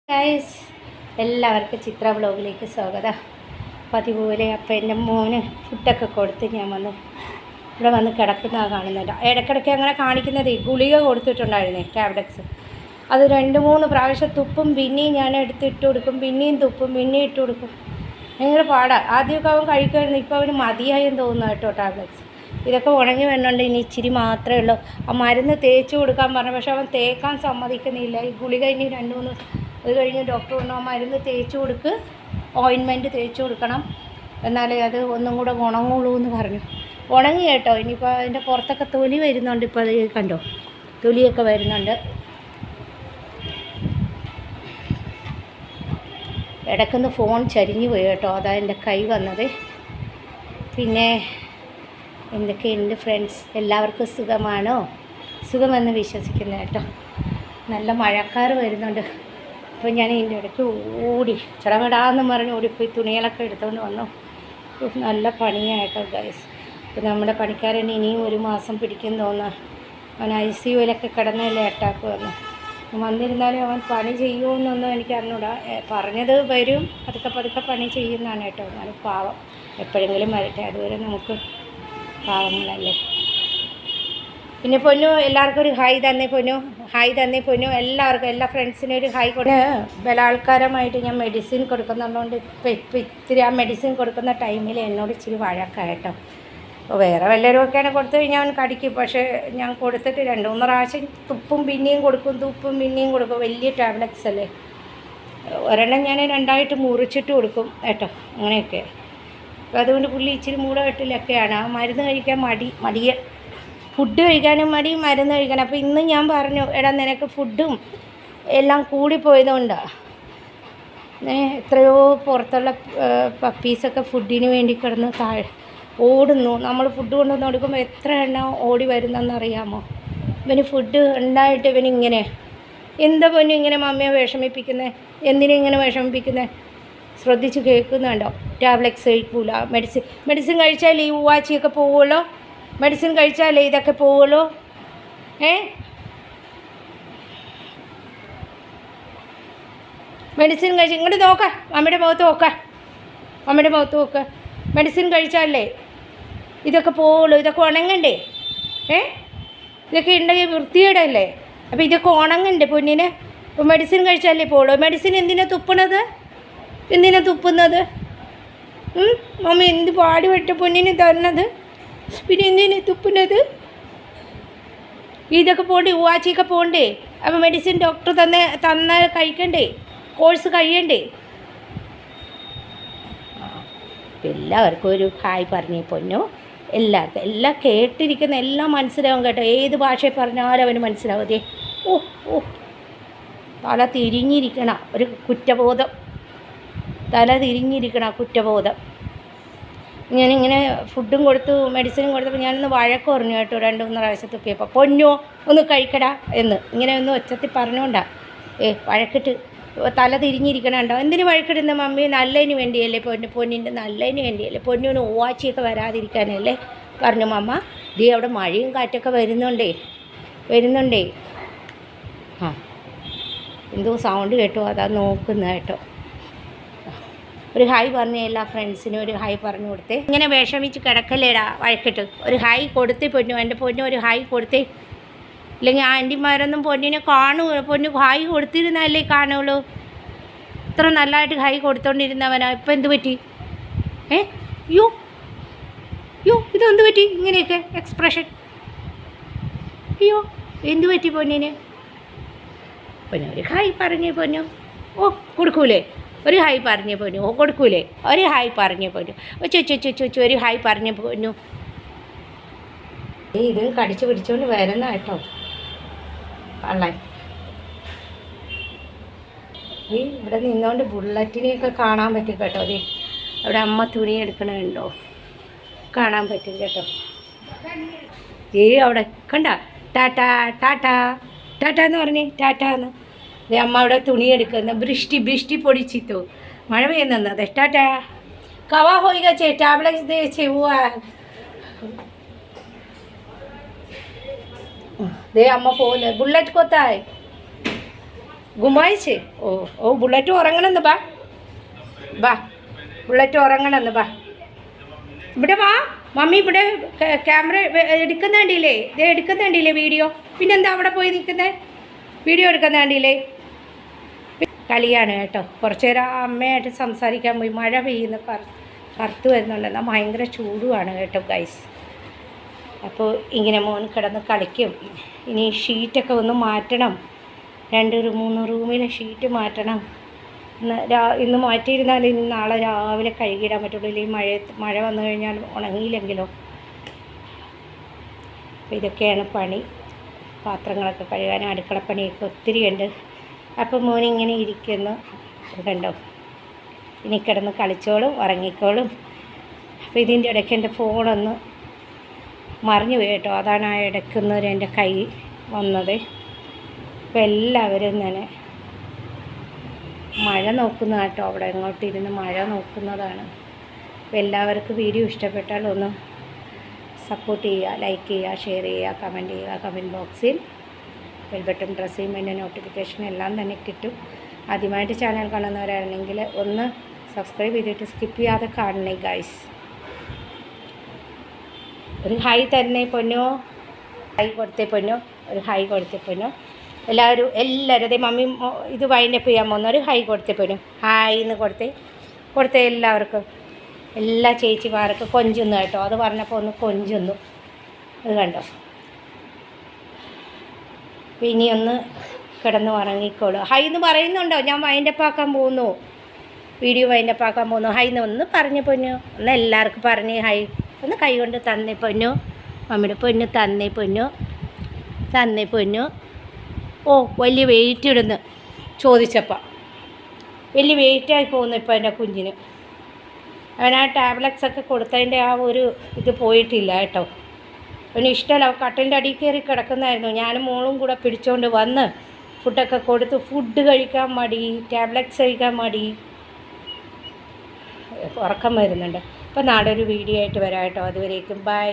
Guys, എല്ലാവർക്കും ചിത്ര വ്ലോഗിലേക്ക് സ്വാഗതം. പതിപോലെ അപ്പം എൻ്റെ മോന് ഫുഡൊക്കെ കൊടുത്ത് ഞാൻ ഇവിടെ വന്ന് കിടക്കുന്നതാണ് കാണുന്നുണ്ട്. ഇടയ്ക്കിടയ്ക്ക് അങ്ങനെ കാണിക്കുന്നത് ഗുളിക കൊടുത്തിട്ടുണ്ടായിരുന്നേ, ടാബ്ലറ്റ്സ്. അത് 2-3 പ്രാവശ്യം തുപ്പും, പിന്നെയും ഞാൻ എടുത്തിട്ട് കൊടുക്കും, പിന്നെയും തുപ്പും, പിന്നെയും ഇട്ട് കൊടുക്കും. ഭയങ്കര പാടാണ്. ആദ്യമൊക്കെ അവൻ കഴിക്കുമായിരുന്നു, ഇപ്പോൾ അവന് മതിയായെന്ന് തോന്നുന്നു കേട്ടോ ടാബ്ലറ്റ്സ്. ഇതൊക്കെ ഉണങ്ങി വരുന്നുണ്ട്, ഇനി ഇച്ചിരി മാത്രമേ ഉള്ളൂ. ആ മരുന്ന് തേച്ച് കൊടുക്കാൻ പറഞ്ഞു, പക്ഷെ അവൻ തേക്കാൻ സമ്മതിക്കുന്നില്ല. ഈ ഗുളിക ഇനി 2-3 അത് കഴിഞ്ഞ് ഡോക്ടർ പറഞ്ഞു മരുന്ന് തേച്ച് കൊടുക്ക്, ഓയിൻമെൻറ്റ് തേച്ച് കൊടുക്കണം, എന്നാലേ അത് ഒന്നും കൂടെ ഉണങ്ങുള്ളൂ എന്ന് പറഞ്ഞു. ഉണങ്ങി കേട്ടോ. ഇനിയിപ്പോൾ അതിൻ്റെ പുറത്തൊക്കെ തൊലി വരുന്നുണ്ട്. ഇപ്പോൾ അത് കണ്ടോ, തൊലിയൊക്കെ വരുന്നുണ്ട്. ഇടയ്ക്കൊന്ന് ഫോൺ ചരിഞ്ഞു പോയി കേട്ടോ, അതാ എൻ്റെ കൈ വന്നത്. പിന്നെ എന്തൊക്കെയുണ്ട് ഫ്രണ്ട്സ്, എല്ലാവർക്കും സുഖമാണോ? സുഖമെന്ന് വിശ്വസിക്കുന്നു കേട്ടോ. നല്ല മഴക്കാർ വരുന്നുണ്ട്. അപ്പോൾ ഞാൻ ഇതിൻ്റെ ഇടയ്ക്ക് ഓടി ചടപടാന്ന് പറഞ്ഞ് ഓടിപ്പോയി തുണികളൊക്കെ എടുത്തുകൊണ്ട് വന്നു. നല്ല പണിയായിട്ടോ ഗൈസ്. ഇപ്പോൾ നമ്മുടെ പണിക്കാരൻ ഇനിയും 1 മാസം പിടിക്കും തോന്നുക. അവൻ ICUവിലൊക്കെ കിടന്നല്ലേ അറ്റാക്ക് വന്നിരുന്നാലും അവൻ പണി ചെയ്യുമെന്നൊന്നും എനിക്ക് അറിഞ്ഞൂടാ. പറഞ്ഞത് വരും, പതുക്കെ പണി ചെയ്യുന്നതാണ് കേട്ടോ. എന്നാലും പാവം, എപ്പോഴെങ്കിലും വരട്ടെ, അതുവരെ നമുക്ക് പാവങ്ങളല്ലേ. പിന്നെ പൊന്നു, എല്ലാവർക്കും ഒരു ഹായ് തന്നെ പൊന്നു, എല്ലാവർക്കും, എല്ലാ ഫ്രണ്ട്സിനും ഒരു ഹായ് കൊടുത്ത്. ബലാത്കാരമായിട്ട് ഞാൻ മെഡിസിൻ കൊടുക്കുന്നുള്ളതുകൊണ്ട് ഇപ്പം ഇത്തിരി ആ മെഡിസിൻ കൊടുക്കുന്ന ടൈമിൽ എന്നോട് ഇച്ചിരി വഴക്കായിട്ടോ. അപ്പോൾ വേറെ വല്ലവരുമൊക്കെയാണ് കൊടുത്തു കഴിഞ്ഞാൽ അവൻ കടിക്കും. പക്ഷേ ഞാൻ കൊടുത്തിട്ട് 2-3 പ്രാവശ്യം തുപ്പും, പിന്നെയും കൊടുക്കും. വലിയ ടാബ്ലറ്റ്സ് അല്ലേ, ഒരെണ്ണം ഞാൻ 2ആയിട്ട് മുറിച്ചിട്ട് കൊടുക്കും കേട്ടോ, അങ്ങനെയൊക്കെ. അപ്പോൾ അതുകൊണ്ട് പുള്ളി ഇച്ചിരി മൂടവെട്ടിലൊക്കെയാണ്. ആ മരുന്ന് കഴിക്കാൻ മടിയ, ഫുഡ് കഴിക്കാനും മടി, മരുന്ന് കഴിക്കണം. അപ്പോൾ ഇന്ന് ഞാൻ പറഞ്ഞു, എടാ നിനക്ക് ഫുഡും എല്ലാം കൂടിപ്പോയതുകൊണ്ടാണ്. എത്രയോ പുറത്തുള്ള പപ്പീസൊക്കെ ഫുഡിന് വേണ്ടി കിടന്ന് ഓടുന്നു. നമ്മൾ ഫുഡ് കൊണ്ടുവന്ന് കൊടുക്കുമ്പോൾ എത്ര എണ്ണം ഓടി വരുന്നതെന്നറിയാമോ? ഇവന് ഫുഡ് ഉണ്ടായിട്ട് ഇവനിങ്ങനെ, എന്താ പൊന്നും ഇങ്ങനെ മമ്മിയെ വിഷമിപ്പിക്കുന്നത്? എന്തിനാ ഇങ്ങനെ വിഷമിപ്പിക്കുന്നത്? ശ്രദ്ധിച്ച് കേൾക്കുന്നുണ്ടോ? ടാബ്ലറ്റ്സ് കഴിക്കൂല, മെഡിസിൻ കഴിച്ചാൽ ഈ ഉവാച്ചിയൊക്കെ പോവുള്ളൂ, മെഡിസിൻ കഴിച്ചാലേ ഇതൊക്കെ പോവുള്ളൂ. മെഡിസിൻ കഴിച്ച് ഇങ്ങോട്ട് നോക്കാം, അമ്മയുടെ മുഖത്ത് നോക്ക. മെഡിസിൻ കഴിച്ചാലേ ഇതൊക്കെ പോവുള്ളൂ, ഇതൊക്കെ ഉണങ്ങണ്ടേ? ഇതൊക്കെ ഉണ്ടെങ്കിൽ വൃത്തികേടല്ലേ? അപ്പോൾ ഇതൊക്കെ ഉണങ്ങണ്ടേ പൊന്നിന്? ഇപ്പോൾ മെഡിസിൻ കഴിച്ചാലേ പോവുള്ളൂ. മെഡിസിൻ എന്തിനാ തുപ്പുന്നത്? മമ്മി എന്ത് പാടി വിട്ട പൊന്നിന് തരണത്, പിന്നെ എന്തിനാ തുപ്പുന്നത്? ഇതൊക്കെ പോണ്ടേ, ഉവാച്ചിയൊക്കെ പോണ്ടേ? അപ്പോൾ മെഡിസിൻ ഡോക്ടർ തന്ന കഴിക്കണ്ടേ? കോഴ്സ് കഴിയണ്ടേ? എല്ലാവർക്കും ഒരു ഹായ് പറഞ്ഞേ പൊന്നു. എല്ലാവർക്കും എല്ലാം കേട്ടിരിക്കുന്ന എല്ലാം മനസ്സിലാവും കേട്ടോ. ഏത് ഭാഷയിൽ പറഞ്ഞാലും അവന് മനസ്സിലാവതേ. തല തിരിഞ്ഞിരിക്കണ ഒരു കുറ്റബോധം, ഞാനിങ്ങനെ ഫുഡും കൊടുത്തു, മെഡിസിനും കൊടുത്തപ്പോൾ ഞാനൊന്ന് വഴക്ക് പറഞ്ഞു കേട്ടോ. 2-3 പ്രാവശ്യം തുപ്പിയപ്പോൾ പൊന്നോ ഒന്ന് കഴിക്കടാ എന്ന് ഇങ്ങനെ ഒന്ന് ഒച്ചത്തിൽ പറഞ്ഞുകൊണ്ടാ വഴക്കിട്ട് തല തിരിഞ്ഞിരിക്കണുണ്ടോ? എന്തിനു വഴക്കിടുന്ന മമ്മി? നല്ലതിന് വേണ്ടിയല്ലേ പൊന്നിൻ്റെ നല്ലതിന് വേണ്ടിയല്ലേ, പൊന്നിന് ഓവാച്ചിയൊക്കെ വരാതിരിക്കാനല്ലേ പറഞ്ഞു മമ്മ. അവിടെ മഴയും കാറ്റൊക്കെ വരുന്നുണ്ടേ. എന്തോ സൗണ്ട് കേട്ടോ, അതാ നോക്കുന്ന കേട്ടോ. ഒരു ഹായ് പറഞ്ഞ എല്ലാ ഫ്രണ്ട്സിനും ഒരു ഹായ് പറഞ്ഞു കൊടുത്തേ. ഇങ്ങനെ വിഷമിച്ച് കിടക്കല്ലേടാ വഴക്കിട്ട്. ഒരു ഹായ് കൊടുത്തേ പൊന്നു, എൻ്റെ പൊന്നു ഒരു ഹായ് കൊടുത്തേ. ഇല്ലെങ്കിൽ ആൻറ്റിമാരൊന്നും പൊന്നിനെ പൊന്നു ഹായ് കൊടുത്തിരുന്നല്ലേ കാണുള്ളൂ. ഇത്ര നല്ലതായിട്ട് ഹായ് കൊടുത്തോണ്ടിരുന്നവനാ, ഇപ്പം എന്ത് പറ്റി? യോ ഇതെന്ത് പറ്റി ഇങ്ങനെയൊക്കെ എക്സ്പ്രഷൻ? അയ്യോ എന്ത് പറ്റി പൊന്നിന്? പൊന്നു ഒരു ഹായ് പറഞ്ഞേ പൊന്നു. കൊടുക്കൂലേ? ഒരു ഹായ് പറഞ്ഞ പൊന്നു. കൊടുക്കൂലേ? ഒരു ഹായ് പറഞ്ഞ പൊന്നു. ചൊച്ചു ഒരു ഹായ് പറഞ്ഞ പൊന്നു. ഇതും കടിച്ചു പിടിച്ചുകൊണ്ട് വരുന്ന കേട്ടോ കള്ളൻ. ഇവിടെ നിന്നുകൊണ്ട് ബുള്ളറ്റിനെയൊക്കെ കാണാൻ പറ്റും കേട്ടോ. അവിടെ അമ്മ തുണി എടുക്കണുണ്ടോ കാണാൻ പറ്റും കേട്ടോ. അവിടെ കണ്ട ടാറ്റ എന്ന് പറഞ്ഞേ, ടാറ്റാന്ന്. അമ്മ അവിടെ തുണി എടുക്കുന്ന ബൃഷ്ടി പൊടിച്ചിത്തു മഴ പെയ്യുന്നത്. ടാറ്റാ കവാ ഹോയിगा चे टैबलेट्स दे छे हुआ दे अम्मा फोन है बुलेट कोता है ഗുമായിച്ച് ഓ ഓ ബുള്ളറ്റ് ഉറങ്ങണമെന്ന് ബാ ബാ ബുള്ളറ്റ് ഉറങ്ങണമെന്ന് ബാ ഇവിടെ വാ മമ്മി ഇവിടെ ക്യാമറ എടുക്കുന്ന കണ്ടില്ലേ ഇത് എടുക്കുന്ന കണ്ടില്ലേ വീഡിയോ പിന്നെന്താ അവിടെ പോയി നിൽക്കുന്നത് വീഡിയോ എടുക്കുന്ന കണ്ടില്ലേ കളിയാണ് കേട്ടോ കുറച്ച് നേരം അമ്മയായിട്ട് സംസാരിക്കാൻ പോയി മഴ പെയ്യുന്ന കറുത്ത് വരുന്നുണ്ട് എന്നാൽ ഭയങ്കര ചൂടുമാണ് കേട്ടോ ഗൈസ് അപ്പോൾ ഇങ്ങനെ മോൻ കിടന്ന് കളിക്കും ഇനി ഷീറ്റൊക്കെ ഒന്ന് മാറ്റണം 2-3 റൂമിലെ ഷീറ്റ് മാറ്റണം ഇന്ന് മാറ്റിയിരുന്നാൽ ഇന്ന് നാളെ രാവിലെ കഴുകിയിടാൻ പറ്റുള്ളൂ ഇല്ലെങ്കിൽ മഴ വന്നു കഴിഞ്ഞാൽ ഉണങ്ങിയില്ലെങ്കിലോ അപ്പോൾ ഇതൊക്കെയാണ് പണി പാത്രങ്ങളൊക്കെ കഴുകാനും അടുക്കളപ്പണിയൊക്കെ ഒത്തിരി ഉണ്ട് അപ്പോൾ മോനിങ്ങനെ ഇരിക്കുന്നു കണ്ടോ ഇനി കിടന്ന് കളിച്ചോളും ഉറങ്ങിക്കോളും അപ്പോൾ ഇതിൻ്റെ ഇടയ്ക്ക് എൻ്റെ ഫോണൊന്ന് മറിഞ്ഞു പോയി കേട്ടോ അതാണ് ആ ഇടയ്ക്കുന്നവർ എൻ്റെ കൈ വന്നത് അപ്പോൾ എല്ലാവരും തന്നെ മഴ നോക്കുന്ന കേട്ടോ അവിടെ ഇങ്ങോട്ടിരുന്ന് മഴ നോക്കുന്നതാണ് അപ്പോൾ എല്ലാവർക്കും വീഡിയോ ഇഷ്ടപ്പെട്ടാൽ ഒന്ന് സപ്പോർട്ട് ചെയ്യുക ലൈക്ക് ചെയ്യുക ഷെയർ ചെയ്യുക കമൻറ്റ് ചെയ്യുക കമൻറ്റ് ബോക്സിൽ ബെൽ ബട്ടൺ പ്രസ് ചെയ്യുമ്പോൾ എൻ്റെ നോട്ടിഫിക്കേഷൻ എല്ലാം തന്നെ കിട്ടും ആദ്യമായിട്ട് ചാനൽ കാണുന്നവരാണെങ്കിൽ ഒന്ന് സബ്സ്ക്രൈബ് ചെയ്തിട്ട് സ്കിപ്പ് ചെയ്യാതെ കാണണേ ഗൈസ് ഒരു ഹൈ തരുന്നേ പൊന്നോ ഹൈ കൊടുത്തേ പൊന്നോ ഒരു ഹൈ കൊടുത്തേ പൊന്നോ എല്ലാവരും അതേ മമ്മി ഇത് വൈൻഡപ്പ് ചെയ്യാൻ പോകുന്ന ഒരു ഹൈ കൊടുത്തേ പൊന്നോ ഹായ് എന്ന് കൊടുത്തേ എല്ലാവർക്കും എല്ലാ ചേച്ചിമാർക്കും കൊഞ്ചുന്നു കേട്ടോ അത് പറഞ്ഞപ്പോൾ ഒന്ന് കൊഞ്ചുന്നു അത് കണ്ടോ പിന്നെ ഒന്ന് കിടന്ന് ഉറങ്ങിക്കോളൂ ഹൈ എന്ന് പറയുന്നുണ്ടോ ഞാൻ വൈൻഡപ്പ് ആക്കാൻ പോകുന്നു വീഡിയോ വൈൻഡപ്പ് ആക്കാൻ പോകുന്നു ഹൈ എന്ന് ഒന്ന് പറഞ്ഞു പൊന്നു ഒന്ന് എല്ലാവർക്കും പറഞ്ഞ് ഹൈ ഒന്ന് കൈ കൊണ്ട് തന്നേ പൊന്നു മമ്മിയുടെ പൊന്നു തന്നേ പൊന്നു ഓ വലിയ വെയിറ്റ് ഇടുന്നു ചോദിച്ചപ്പോൾ വലിയ വെയിറ്റായി പോകുന്നു ഇപ്പോൾ എൻ്റെ കുഞ്ഞിന് അവൻ ആ ടാബ്ലറ്റ്സ് ഒക്കെ കൊടുത്തതിൻ്റെ ആ ഒരു ഇത് പോയിട്ടില്ല കേട്ടോ അവന് ഇഷ്ടമല്ല കട്ടിലിൻ്റെ അടിയിൽ കയറി കിടക്കുന്നതായിരുന്നു ഞാനും മോളും കൂടെ പിടിച്ചുകൊണ്ട് വന്ന് ഫുഡൊക്കെ കൊടുത്ത് ഫുഡ് കഴിക്കാൻ മടി ടാബ്ലറ്റ്സ് കഴിക്കാൻ മടി ഉറക്കം വരുന്നുണ്ട് അപ്പോൾ നാളെ ഒരു വീഡിയോ ആയിട്ട് വരാം കേട്ടോ അതുവരേക്കും ബൈ